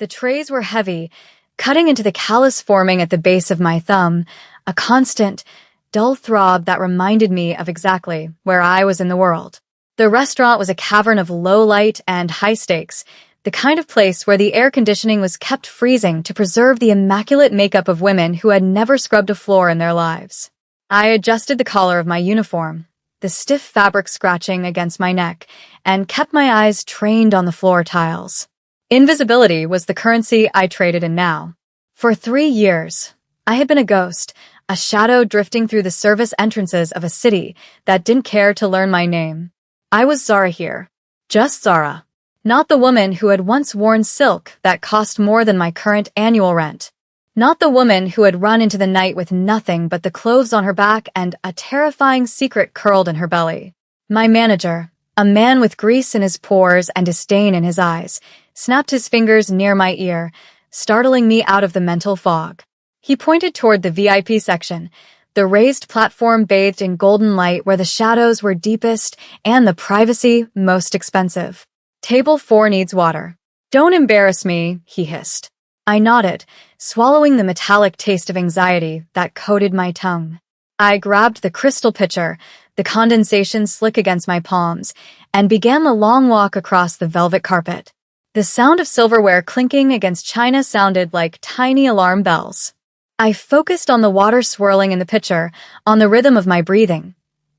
The trays were heavy, cutting into the callus forming at the base of my thumb, a constant, dull throb that reminded me of exactly where I was in the world. The restaurant was a cavern of low light and high stakes, the kind of place where the air conditioning was kept freezing to preserve the immaculate makeup of women who had never scrubbed a floor in their lives. I adjusted the collar of my uniform, the stiff fabric scratching against my neck, and kept my eyes trained on the floor tiles. Invisibility was the currency I traded in now. For 3 years, I had been a ghost, a shadow drifting through the service entrances of a city that didn't care to learn my name. I was Zara here. Just Zara. Not the woman who had once worn silk that cost more than my current annual rent. Not the woman who had run into the night with nothing but the clothes on her back and a terrifying secret curled in her belly. My manager, a man with grease in his pores and disdain in his eyes, snapped his fingers near my ear, startling me out of the mental fog. He pointed toward the VIP section, the raised platform bathed in golden light where the shadows were deepest and the privacy most expensive. Table 4 needs water. Don't embarrass me, he hissed. I nodded, swallowing the metallic taste of anxiety that coated my tongue. I grabbed the crystal pitcher, the condensation slick against my palms, and began the long walk across the velvet carpet. The sound of silverware clinking against china sounded like tiny alarm bells. I focused on the water swirling in the pitcher, on the rhythm of my breathing.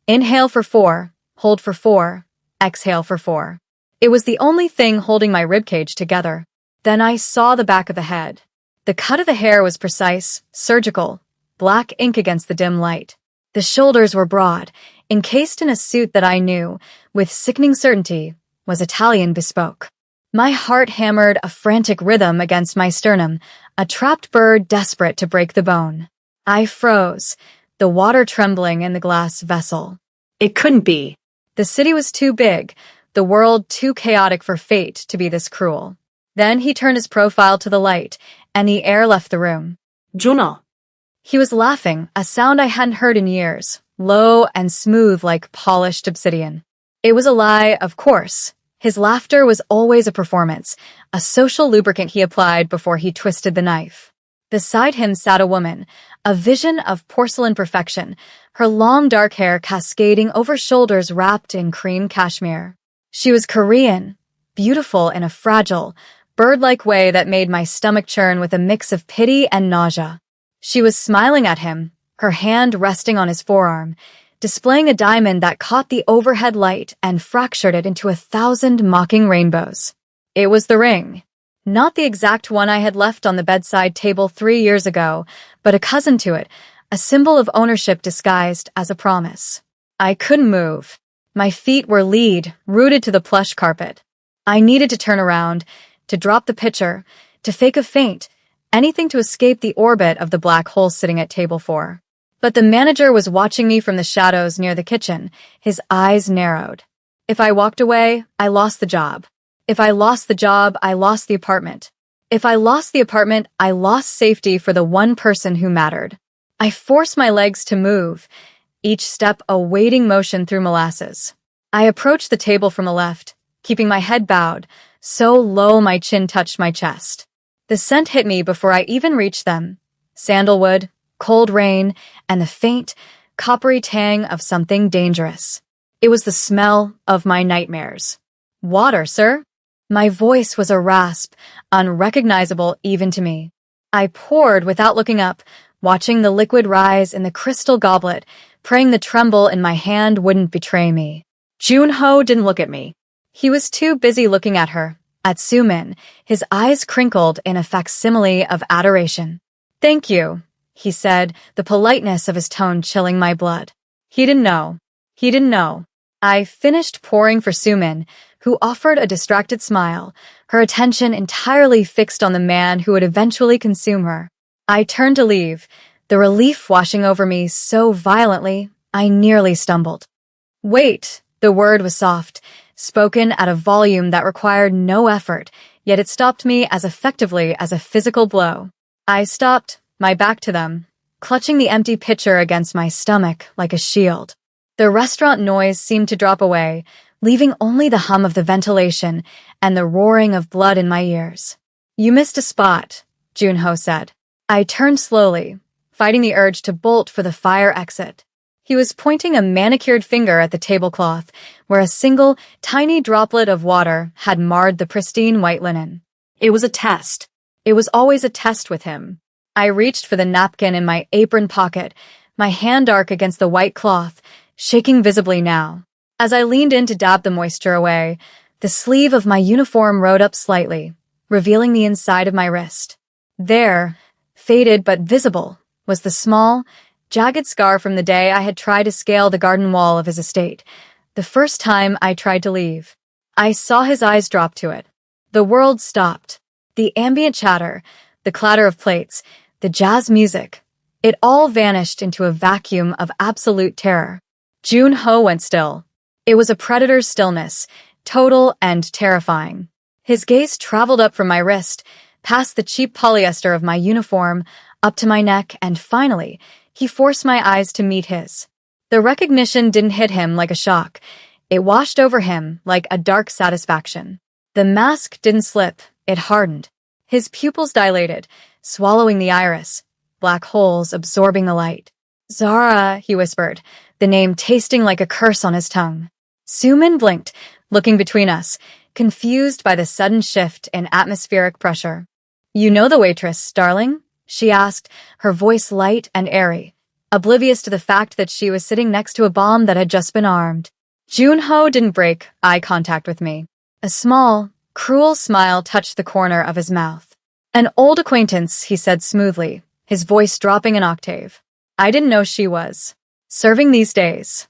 Inhale for 4, hold for 4, exhale for 4. It was the only thing holding my ribcage together. Then I saw the back of the head. The cut of the hair was precise, surgical, black ink against the dim light. The shoulders were broad, encased in a suit that I knew, with sickening certainty, was Italian bespoke. My heart hammered a frantic rhythm against my sternum, a trapped bird desperate to break the bone. I froze, the water trembling in the glass vessel. It couldn't be. The city was too big, the world too chaotic for fate to be this cruel. Then he turned his profile to the light, and the air left the room. Juno. He was laughing, a sound I hadn't heard in years, low and smooth like polished obsidian. It was a lie, of course. His laughter was always a performance, a social lubricant he applied before he twisted the knife. Beside him sat a woman, a vision of porcelain perfection, her long dark hair cascading over shoulders wrapped in cream cashmere. She was Korean, beautiful in a fragile, bird-like way that made my stomach churn with a mix of pity and nausea. She was smiling at him, her hand resting on his forearm, displaying a diamond that caught the overhead light and fractured it into 1,000 mocking rainbows. It was the ring. Not the exact one I had left on the bedside table 3 years ago, but a cousin to it, a symbol of ownership disguised as a promise. I couldn't move. My feet were lead, rooted to the plush carpet. I needed to turn around, to drop the pitcher, to fake a faint, anything to escape the orbit of the black hole sitting at table 4. But the manager was watching me from the shadows near the kitchen, his eyes narrowed. If I walked away, I lost the job. If I lost the job, I lost the apartment. If I lost the apartment, I lost safety for the one person who mattered. I forced my legs to move, each step a wading motion through molasses. I approached the table from the left, keeping my head bowed, so low my chin touched my chest. The scent hit me before I even reached them. Sandalwood, cold rain, and the faint, coppery tang of something dangerous. It was the smell of my nightmares. Water, sir? My voice was a rasp, unrecognizable even to me. I poured without looking up, watching the liquid rise in the crystal goblet, praying the tremble in my hand wouldn't betray me. Junho didn't look at me. He was too busy looking at her, at Sumin, his eyes crinkled in a facsimile of adoration. Thank you, he said, the politeness of his tone chilling my blood. He didn't know. He didn't know. I finished pouring for Sumin, who offered a distracted smile, her attention entirely fixed on the man who would eventually consume her. I turned to leave, the relief washing over me so violently, I nearly stumbled. Wait, the word was soft, spoken at a volume that required no effort, yet it stopped me as effectively as a physical blow. I stopped, my back to them, clutching the empty pitcher against my stomach like a shield. The restaurant noise seemed to drop away, leaving only the hum of the ventilation and the roaring of blood in my ears. You missed a spot, Junho said. I turned slowly, fighting the urge to bolt for the fire exit. He was pointing a manicured finger at the tablecloth, where a single, tiny droplet of water had marred the pristine white linen. It was a test. It was always a test with him. I reached for the napkin in my apron pocket, my hand dark against the white cloth, shaking visibly now. As I leaned in to dab the moisture away, the sleeve of my uniform rode up slightly, revealing the inside of my wrist. There, faded but visible, was the small, jagged scar from the day I had tried to scale the garden wall of his estate, the first time I tried to leave. I saw his eyes drop to it. The world stopped. The ambient chatter, the clatter of plates, the jazz music, it all vanished into a vacuum of absolute terror. Junho went still. It was a predator's stillness, total and terrifying. His gaze traveled up from my wrist, past the cheap polyester of my uniform, up to my neck, and finally, he forced my eyes to meet his. The recognition didn't hit him like a shock. It washed over him like a dark satisfaction. The mask didn't slip, it hardened. His pupils dilated, swallowing the iris, black holes absorbing the light. Zara, he whispered, the name tasting like a curse on his tongue. Sumin blinked, looking between us, confused by the sudden shift in atmospheric pressure. You know the waitress, darling? She asked, her voice light and airy, oblivious to the fact that she was sitting next to a bomb that had just been armed. Junho didn't break eye contact with me. A small, cruel smile touched the corner of his mouth. An old acquaintance, he said smoothly, his voice dropping an octave. I didn't know she was serving these days.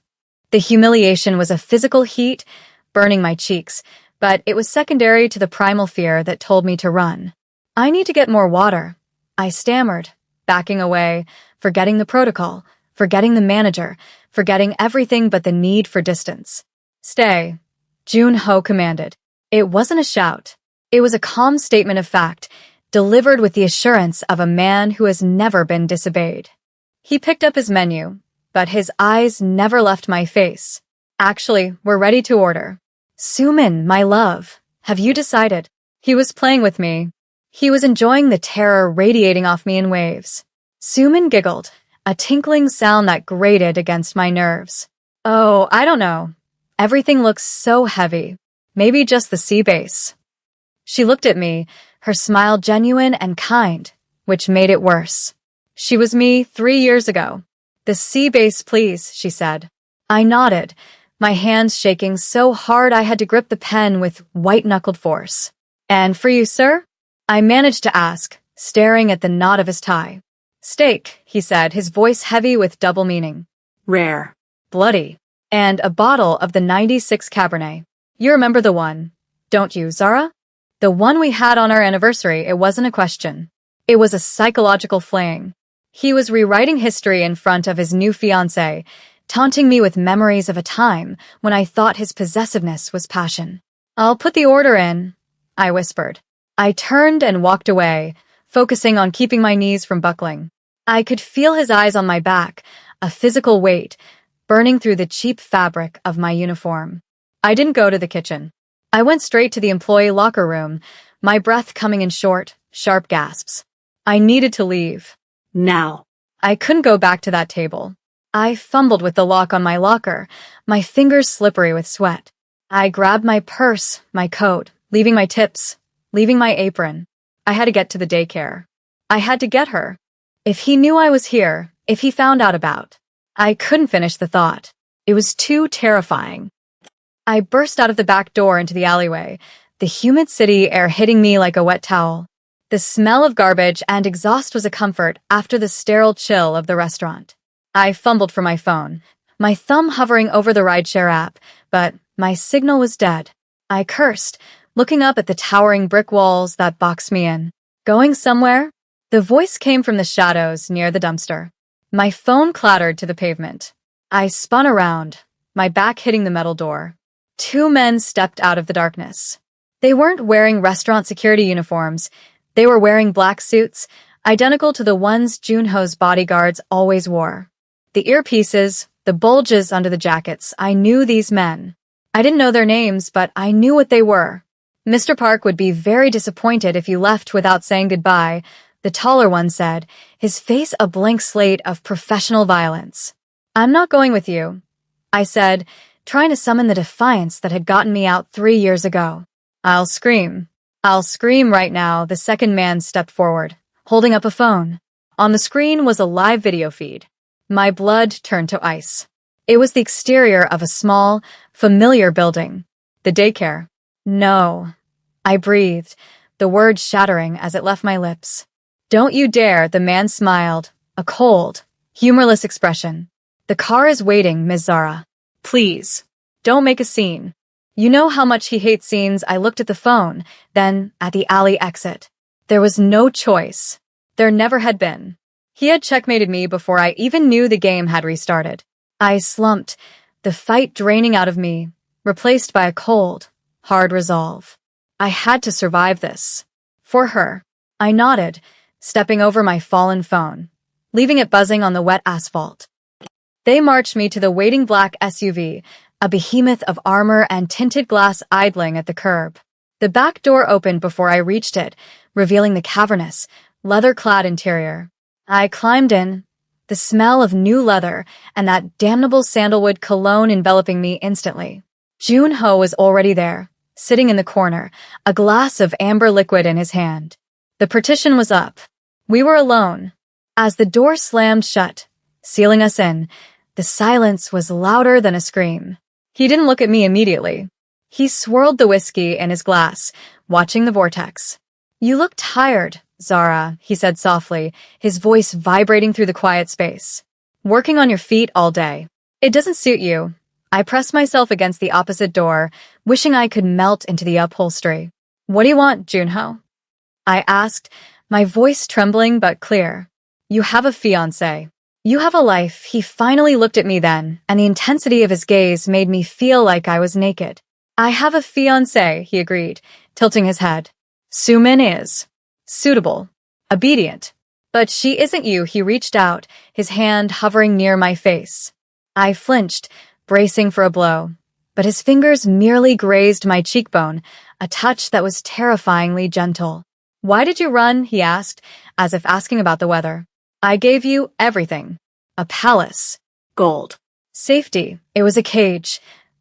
The humiliation was a physical heat, burning my cheeks, but it was secondary to the primal fear that told me to run. I need to get more water, I stammered, backing away, forgetting the protocol, forgetting the manager, forgetting everything but the need for distance. Stay, Junho commanded. It wasn't a shout. It was a calm statement of fact, delivered with the assurance of a man who has never been disobeyed. He picked up his menu, but his eyes never left my face. Actually, we're ready to order. Sumin, my love, have you decided? He was playing with me. He was enjoying the terror radiating off me in waves. Sumin giggled, a tinkling sound that grated against my nerves. Oh, I don't know. Everything looks so heavy. Maybe just the sea base. She looked at me, her smile genuine and kind, which made it worse. She was me 3 years ago. The sea base, please, she said. I nodded, my hands shaking so hard I had to grip the pen with white-knuckled force. And for you, sir? I managed to ask, staring at the knot of his tie. Steak, he said, his voice heavy with double meaning. Rare. Bloody. And a bottle of the 96 Cabernet. You remember the one, don't you, Zara? The one we had on our anniversary. It wasn't a question. It was a psychological flaying. He was rewriting history in front of his new fiancée, taunting me with memories of a time when I thought his possessiveness was passion. I'll put the order in, I whispered. I turned and walked away, focusing on keeping my knees from buckling. I could feel his eyes on my back, a physical weight, burning through the cheap fabric of my uniform. I didn't go to the kitchen. I went straight to the employee locker room, my breath coming in short, sharp gasps. I needed to leave. Now. I couldn't go back to that table. I fumbled with the lock on my locker, my fingers slippery with sweat. I grabbed my purse, my coat, leaving my tips, leaving my apron. I had to get to the daycare. I had to get her. If he knew I was here, if he found out about. I couldn't finish the thought. It was too terrifying. I burst out of the back door into the alleyway, the humid city air hitting me like a wet towel. The smell of garbage and exhaust was a comfort after the sterile chill of the restaurant. I fumbled for my phone, my thumb hovering over the rideshare app, but my signal was dead. I cursed, looking up at the towering brick walls that boxed me in. Going somewhere? The voice came from the shadows near the dumpster. My phone clattered to the pavement. I spun around, my back hitting the metal door. 2 men stepped out of the darkness. They weren't wearing restaurant security uniforms. They were wearing black suits, identical to the ones Junho's bodyguards always wore. The earpieces, the bulges under the jackets, I knew these men. I didn't know their names, but I knew what they were. Mr. Park would be very disappointed if you left without saying goodbye, the taller one said, his face a blank slate of professional violence. I'm not going with you, I said, trying to summon the defiance that had gotten me out 3 years ago. I'll scream. I'll scream right now, the second man stepped forward, holding up a phone. On the screen was a live video feed. My blood turned to ice. It was the exterior of a small, familiar building. The daycare. No. I breathed, the word shattering as it left my lips. Don't you dare, the man smiled, a cold, humorless expression. The car is waiting, Ms. Zara. Please, don't make a scene. You know how much he hates scenes. I looked at the phone, then at the alley exit. There was no choice. There never had been. He had checkmated me before I even knew the game had restarted. I slumped, the fight draining out of me, replaced by a cold, hard resolve. I had to survive this. For her. I nodded, stepping over my fallen phone, leaving it buzzing on the wet asphalt. They marched me to the waiting black SUV, a behemoth of armor and tinted glass idling at the curb. The back door opened before I reached it, revealing the cavernous, leather-clad interior. I climbed in, the smell of new leather and that damnable sandalwood cologne enveloping me instantly. Junho was already there, sitting in the corner, a glass of amber liquid in his hand. The partition was up. We were alone. As the door slammed shut, sealing us in, the silence was louder than a scream. He didn't look at me immediately. He swirled the whiskey in his glass, watching the vortex. You look tired, Zara, he said softly, his voice vibrating through the quiet space. Working on your feet all day. It doesn't suit you. I pressed myself against the opposite door, wishing I could melt into the upholstery. What do you want, Junho? I asked, my voice trembling but clear. You have a fiancé. You have a life. He finally looked at me then, and the intensity of his gaze made me feel like I was naked. I have a fiancé, he agreed, tilting his head. Sumin is. Suitable. Obedient. But she isn't you, he reached out, his hand hovering near my face. I flinched, bracing for a blow, but his fingers merely grazed my cheekbone, a touch that was terrifyingly gentle. Why did you run? He asked, as if asking about the weather. I gave you everything. A palace. Gold. Safety. It was a cage.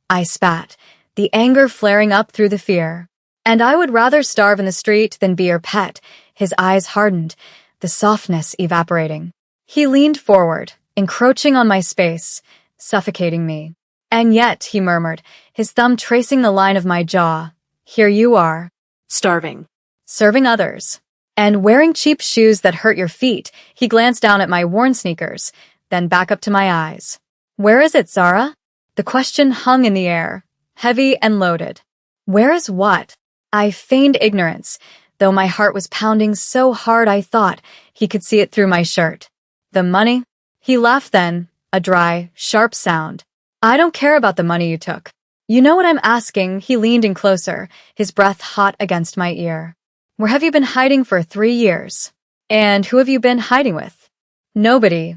I spat, the anger flaring up through the fear. And I would rather starve in the street than be your pet. His eyes hardened, the softness evaporating. He leaned forward, encroaching on my space, suffocating me. And yet, he murmured, his thumb tracing the line of my jaw, here you are. Starving. Serving others. And wearing cheap shoes that hurt your feet. He glanced down at my worn sneakers, then back up to my eyes. Where is it, Zara? The question hung in the air, heavy and loaded. Where is what? I feigned ignorance, though my heart was pounding so hard I thought he could see it through my shirt. The money? He laughed then, a dry, sharp sound. I don't care about the money you took. You know what I'm asking? He leaned in closer, his breath hot against my ear. Where have you been hiding for 3 years? And who have you been hiding with? Nobody.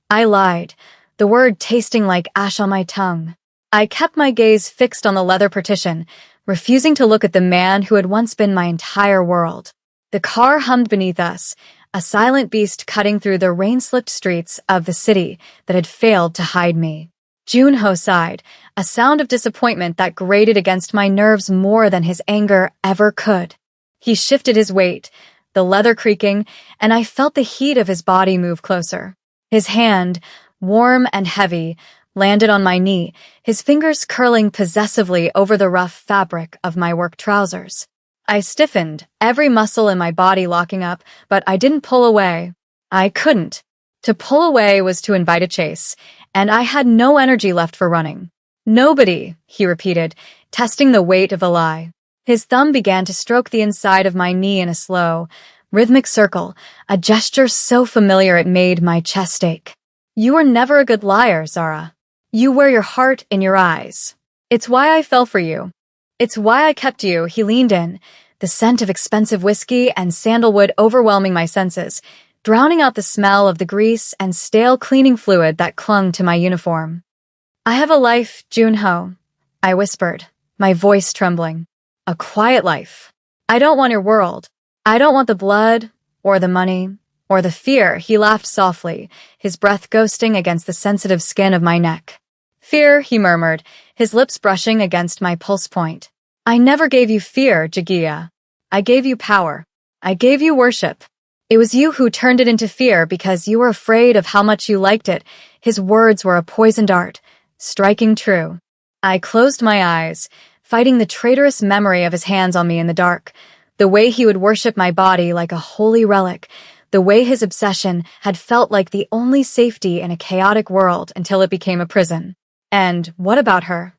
I lied, the word tasting like ash on my tongue. I kept my gaze fixed on the leather partition, refusing to look at the man who had once been my entire world. The car hummed beneath us, a silent beast cutting through the rain-slicked streets of the city that had failed to hide me. Junho sighed, a sound of disappointment that grated against my nerves more than his anger ever could. He shifted his weight, the leather creaking, and I felt the heat of his body move closer. His hand, warm and heavy, landed on my knee, his fingers curling possessively over the rough fabric of my work trousers. I stiffened, every muscle in my body locking up, but I didn't pull away. I couldn't. To pull away was to invite a chase, and I had no energy left for running. Nobody, he repeated, testing the weight of the lie. His thumb began to stroke the inside of my knee in a slow, rhythmic circle, a gesture so familiar it made my chest ache. You were never a good liar, Zara. You wear your heart in your eyes. It's why I fell for you. It's why I kept you. He leaned in, the scent of expensive whiskey and sandalwood overwhelming my senses, drowning out the smell of the grease and stale cleaning fluid that clung to my uniform. I have a life, Junho, I whispered, my voice trembling. A quiet life. I don't want your world. I don't want the blood, or the money, or the fear. He laughed softly, his breath ghosting against the sensitive skin of my neck. Fear, he murmured, his lips brushing against my pulse point. I never gave you fear, Jagia. I gave you power. I gave you worship. It was you who turned it into fear because you were afraid of how much you liked it. His words were a poisoned dart, striking true. I closed my eyes, fighting the traitorous memory of his hands on me in the dark, the way he would worship my body like a holy relic, the way his obsession had felt like the only safety in a chaotic world until it became a prison. And what about her?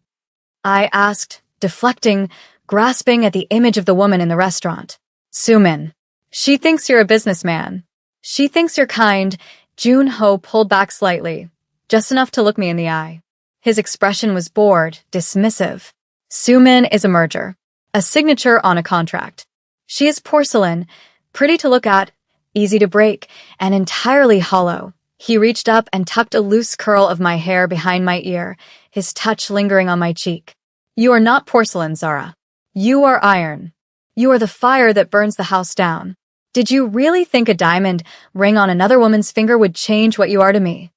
I asked, deflecting, grasping at the image of the woman in the restaurant. Sumin. She thinks you're a businessman. She thinks you're kind. Jun-ho pulled back slightly, just enough to look me in the eye. His expression was bored, dismissive. Sumin is a merger, a signature on a contract. She is porcelain, pretty to look at, easy to break, and entirely hollow. He reached up and tucked a loose curl of my hair behind my ear, his touch lingering on my cheek. You are not porcelain, Zara. You are iron. You are the fire that burns the house down. Did you really think a diamond ring on another woman's finger would change what you are to me?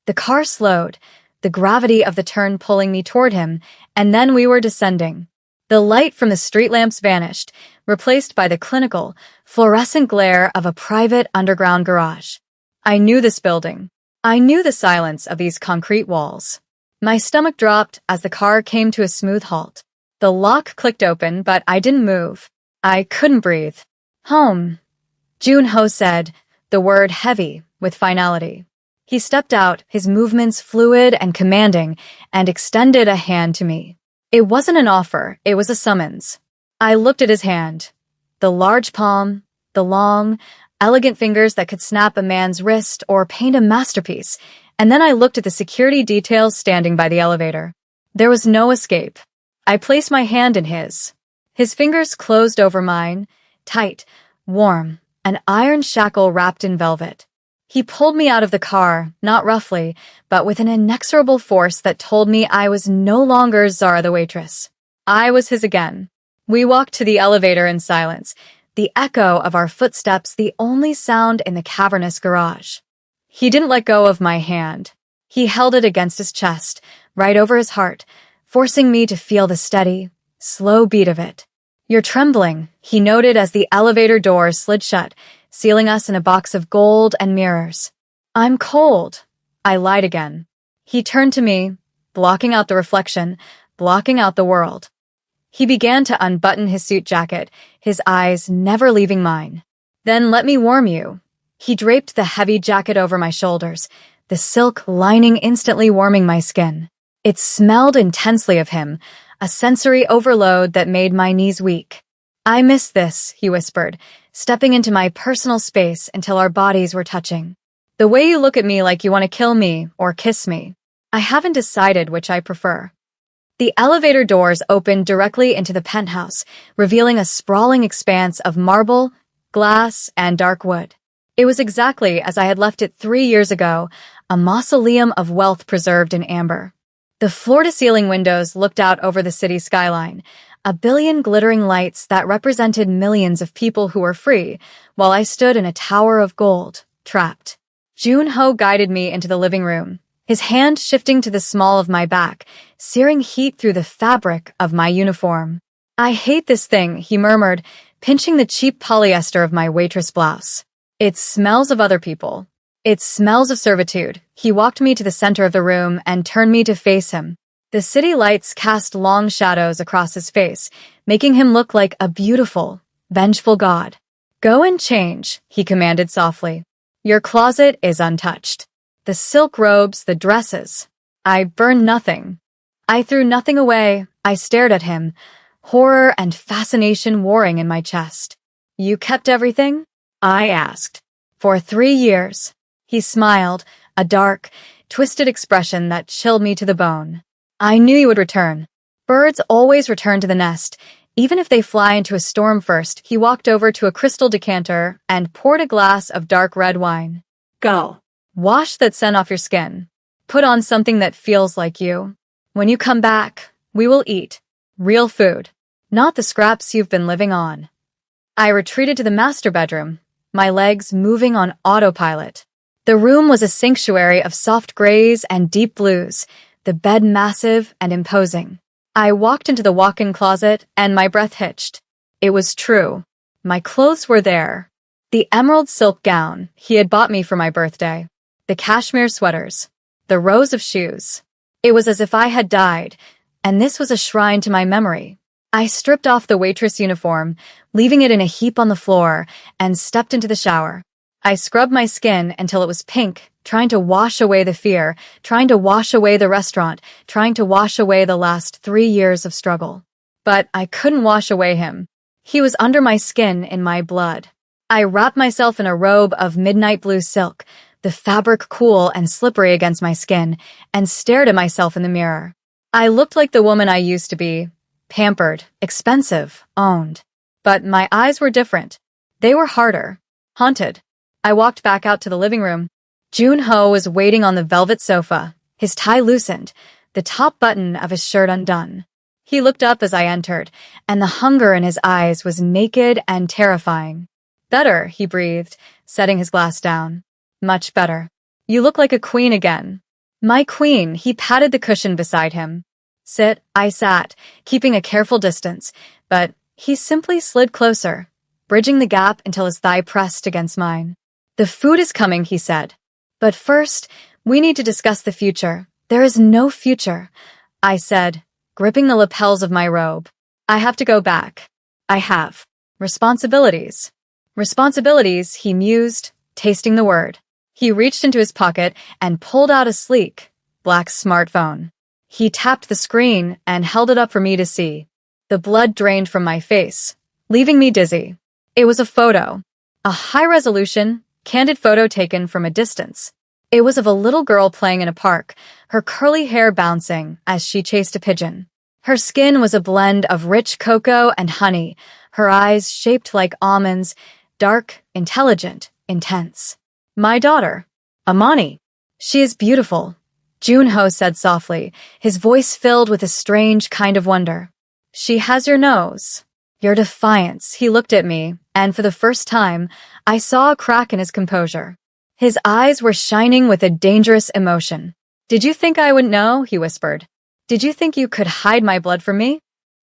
The car slowed, the gravity of the turn pulling me toward him, and then we were descending. The light from the street lamps vanished, replaced by the clinical, fluorescent glare of a private underground garage. I knew this building. I knew the silence of these concrete walls. My stomach dropped as the car came to a smooth halt. The lock clicked open, but I didn't move. I couldn't breathe. Home. Jun-ho said, the word heavy with finality. He stepped out, his movements fluid and commanding, and extended a hand to me. It wasn't an offer, it was a summons. I looked at his hand. The large palm, the long, elegant fingers that could snap a man's wrist or paint a masterpiece, and then I looked at the security details standing by the elevator. There was no escape. I placed my hand in his. His fingers closed over mine, tight, warm, an iron shackle wrapped in velvet. He pulled me out of the car, not roughly, but with an inexorable force that told me I was no longer Zara the waitress. I was his again. We walked to the elevator in silence, the echo of our footsteps the only sound in the cavernous garage. He didn't let go of my hand. He held it against his chest, right over his heart, forcing me to feel the steady, slow beat of it. You're trembling, he noted as the elevator door slid shut, sealing us in a box of gold and mirrors. I'm cold. I lied again. He turned to me, blocking out the reflection, blocking out the world. He began to unbutton his suit jacket, his eyes never leaving mine. Then let me warm you. He draped the heavy jacket over my shoulders, the silk lining instantly warming my skin. It smelled intensely of him, a sensory overload that made my knees weak. I miss this, he whispered, stepping into my personal space until our bodies were touching. The way you look at me like you want to kill me or kiss me. I haven't decided which I prefer. The elevator doors opened directly into the penthouse, revealing a sprawling expanse of marble, glass, and dark wood. It was exactly as I had left it 3 years ago, a mausoleum of wealth preserved in amber. The floor-to-ceiling windows looked out over the city skyline, a billion glittering lights that represented millions of people who were free, while I stood in a tower of gold, trapped. Jun-ho guided me into the living room, his hand shifting to the small of my back, searing heat through the fabric of my uniform. I hate this thing, he murmured, pinching the cheap polyester of my waitress blouse. It smells of other people. It smells of servitude. He walked me to the center of the room and turned me to face him. The city lights cast long shadows across his face, making him look like a beautiful, vengeful god. Go and change, he commanded softly. Your closet is untouched. The silk robes, the dresses. I burned nothing. I threw nothing away. I stared at him, horror and fascination warring in my chest. You kept everything? I asked. For 3 years. He smiled, a dark, twisted expression that chilled me to the bone. I knew you would return. Birds always return to the nest, even if they fly into a storm first. He walked over to a crystal decanter and poured a glass of dark red wine. Go. Wash that scent off your skin. Put on something that feels like you. When you come back, we will eat. Real food. not the scraps you've been living on. I retreated to the master bedroom, my legs moving on autopilot. The room was a sanctuary of soft grays and deep blues, the bed massive and imposing. I walked into the walk-in closet and my breath hitched. It was true. My clothes were there. The emerald silk gown he had bought me for my birthday. The cashmere sweaters. The rows of shoes. It was as if I had died, and this was a shrine to my memory. I stripped off the waitress uniform, leaving it in a heap on the floor, and stepped into the shower. I scrubbed my skin until it was pink, trying to wash away the fear, trying to wash away the restaurant, trying to wash away the last 3 years of struggle. But I couldn't wash away him. He was under my skin, in my blood. I wrapped myself in a robe of midnight blue silk, the fabric cool and slippery against my skin, and stared at myself in the mirror. I looked like the woman I used to be, pampered, expensive, owned. But my eyes were different. They were harder, haunted. I walked back out to the living room. Junho was waiting on the velvet sofa, his tie loosened, the top button of his shirt undone. He looked up as I entered, and the hunger in his eyes was naked and terrifying. "Better," he breathed, setting his glass down. "Much better. You look like a queen again." "My queen," he patted the cushion beside him. "Sit," I sat, keeping a careful distance, but he simply slid closer, bridging the gap until his thigh pressed against mine. "The food is coming," he said. "But first, we need to discuss the future." "There is no future," I said, gripping the lapels of my robe. "I have to go back. I have responsibilities." "Responsibilities," he mused, tasting the word. He reached into his pocket and pulled out a sleek, black smartphone. He tapped the screen and held it up for me to see. The blood drained from my face, leaving me dizzy. It was a photo. A high-resolution, candid photo taken from a distance. It was of a little girl playing in a park, her curly hair bouncing as she chased a pigeon. Her skin was a blend of rich cocoa and honey, her eyes shaped like almonds, dark, intelligent, intense. "My daughter, Amani. She is beautiful," Junho said softly, his voice filled with a strange kind of wonder. "She has your nose. Your defiance." He looked at me, and for the first time, I saw a crack in his composure. His eyes were shining with a dangerous emotion. "Did you think I wouldn't know?" he whispered. "Did you think you could hide my blood from me?"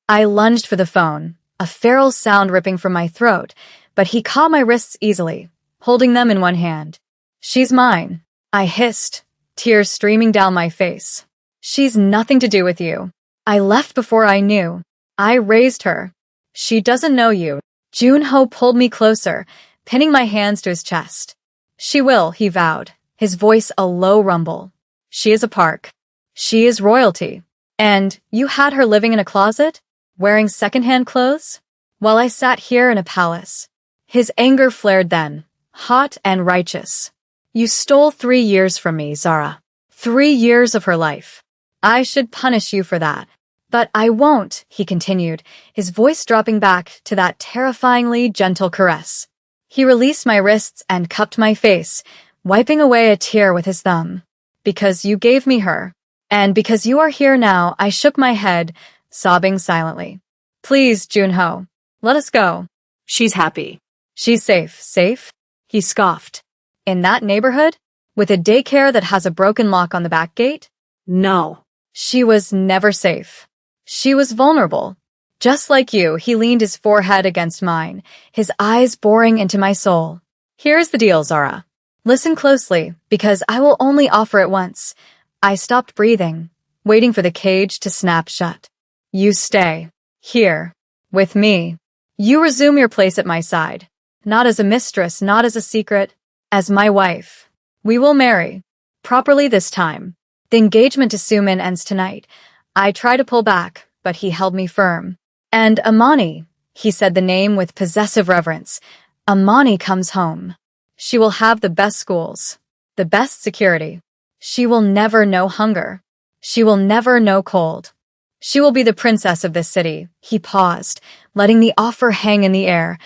I lunged for the phone, a feral sound ripping from my throat, but he caught my wrists easily, holding them in one hand. "She's mine," I hissed, tears streaming down my face. "She's nothing to do with you. I left before I knew. I raised her. She doesn't know you." Junho pulled me closer, pinning my hands to his chest. "She will," he vowed, his voice a low rumble. "She is a park. She is royalty. And you had her living in a closet, wearing secondhand clothes, while I sat here in a palace." His anger flared then, hot and righteous. "You stole 3 years from me, Zara. 3 years of her life. I should punish you for that. But I won't," he continued, his voice dropping back to that terrifyingly gentle caress. He released my wrists and cupped my face, wiping away a tear with his thumb. "Because you gave me her. And because you are here now," I shook my head, sobbing silently. "Please, Junho, let us go." "She's happy. She's safe." "Safe?" he scoffed. "In that neighborhood? With a daycare that has a broken lock on the back gate?" "No. She was never safe. She was vulnerable. Just like you." He leaned his forehead against mine, his eyes boring into my soul. "Here's the deal, Zara. Listen closely, because I will only offer it once." I stopped breathing, waiting for the cage to snap shut. "You stay. Here. With me. You resume your place at my side. Not as a mistress, not as a secret. As my wife. We will marry. Properly this time. The engagement to Suman ends tonight." I tried to pull back, but he held me firm. "And Amani," he said the name with possessive reverence. "Amani comes home. She will have the best schools, the best security. She will never know hunger. She will never know cold. She will be the princess of this city." He paused, letting the offer hang in the air,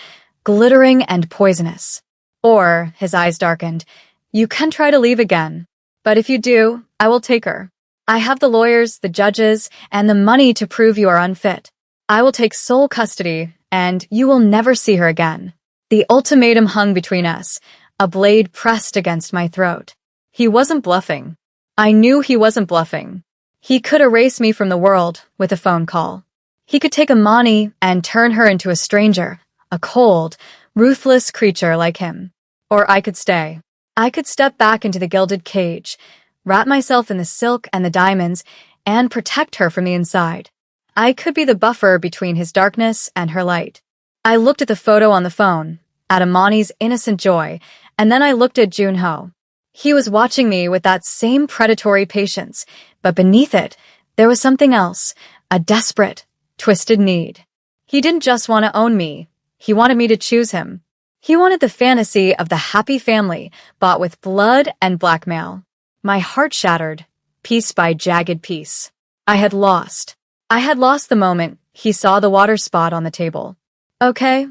glittering and poisonous. "Or," his eyes darkened, "you can try to leave again. But if you do, I will take her. I have the lawyers, the judges, and the money to prove you are unfit." I will take sole custody, and you will never see her again. The ultimatum hung between us, a blade pressed against my throat. He wasn't bluffing. I knew he wasn't bluffing. He could erase me from the world with a phone call. He could take Amani and turn her into a stranger, a cold, ruthless creature like him. Or I could stay. I could step back into the gilded cage, wrap myself in the silk and the diamonds, and protect her from the inside. I could be the buffer between his darkness and her light. I looked at the photo on the phone, at Amani's innocent joy, and then I looked at Junho. He was watching me with that same predatory patience, but beneath it, there was something else, a desperate, twisted need. He didn't just want to own me. He wanted me to choose him. He wanted the fantasy of the happy family, bought with blood and blackmail. My heart shattered, piece by jagged piece. I had lost. I had lost the moment he saw the water spot on the table. Okay,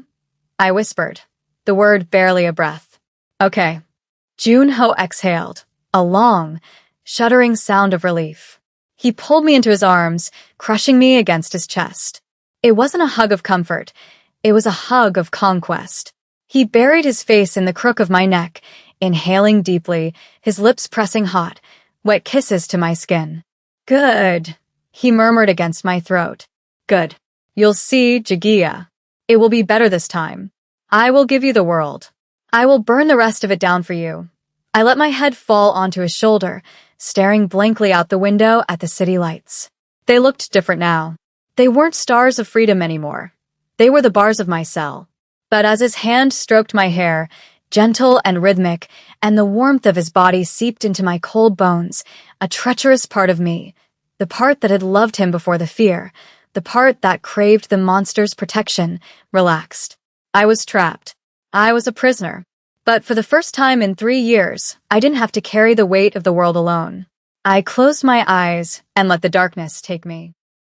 I whispered, the word barely a breath. Okay. Junho exhaled, a long, shuddering sound of relief. He pulled me into his arms, crushing me against his chest. It wasn't a hug of comfort. It was a hug of conquest. He buried his face in the crook of my neck, inhaling deeply, his lips pressing hot, wet kisses to my skin. Good, he murmured against my throat. Good. You'll see, Jagia. It will be better this time. I will give you the world. I will burn the rest of it down for you. I let my head fall onto his shoulder, staring blankly out the window at the city lights. They looked different now. They weren't stars of freedom anymore. They were the bars of my cell. But as his hand stroked my hair, gentle and rhythmic, and the warmth of his body seeped into my cold bones, a treacherous part of me, the part that had loved him before the fear, the part that craved the monster's protection, relaxed. I was trapped. I was a prisoner. But for the first time in 3 years, I didn't have to carry the weight of the world alone. I closed my eyes and let the darkness take me.